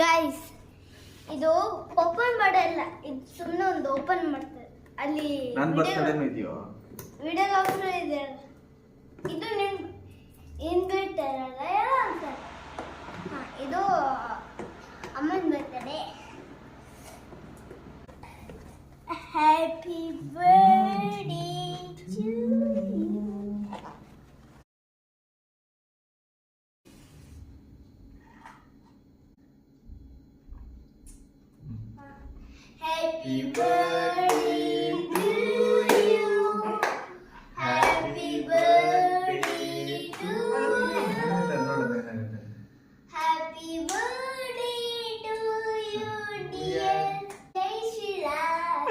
Guys ಇದು open ಮಾಡಲ್ಲ, ಇದು ಸುಮ್ಮನೆ ಒಂದು ಓಪನ್ ಮಾಡ್ತಾರೆ ಅಲ್ಲಿ. ನನ್ನ ಬರ್ತಡೇನೂ ಇದೆಯೋ? ವಿಡಿಯೋ ಆಫರ್ ಇದೆ. ಇದು ನಿಮ್ ಇನ್ವಿಟೇಷನ್ ಅಲ್ಲ ಅಂತ. ಇದು ಅಮ್ಮನ birthday. Happy birthday to you. Happy birthday to you. Happy birthday to you. Happy birthday to you, dear. Jai Shri Ram.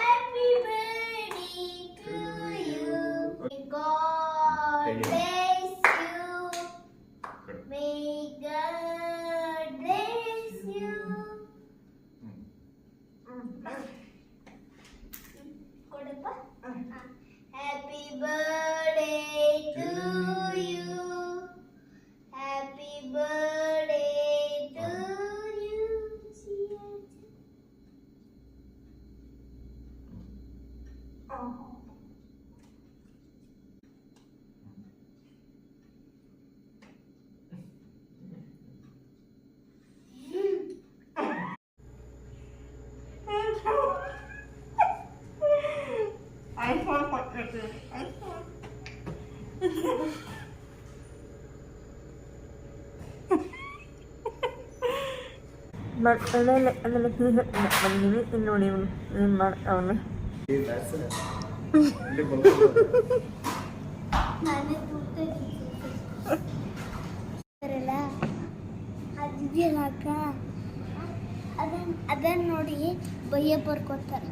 Happy birthday to you. May God bless you. May God bless you. Happy birthday to you. Happy birthday to you. iPhone 14. iPhone. But and then he hit me when he didn't know even on me. ಅದನ್ನ ನೋಡಿ ಬಯ್ಯ ಬರ್ಕೋತಾರೆ.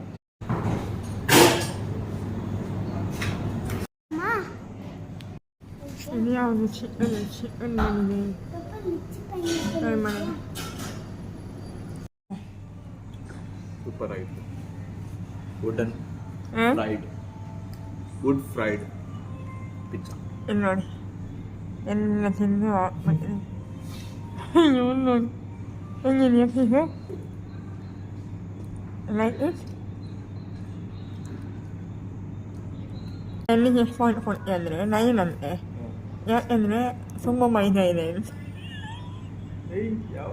ಯಾವುದು chicken super ಆಗಿತ್ತು. Wooden fried wood fried pizza. ಇಲ್ಲಿ ನೋಡಿ ಎಲ್ಲ ತಿಂದು ಹಾಕ್ಬಿಟ್ಟಿದ್ದೀನಿ. ಇವನು ನೋಡಿ ಹೆಂಗಿದೆಯಾ ಫಿಶು? Like it. ಎಲ್ಲಿಗೆ ಎಷ್ಟು ಪಾಯಿಂಟ್ ಕೊಡ್ತೀಯ ಅಂದರೆ 9 ಅಂತೆ. ಯಾಕೆಂದರೆ ತುಂಬ ಮೈದಾ ಇದೆ. ಯಾವ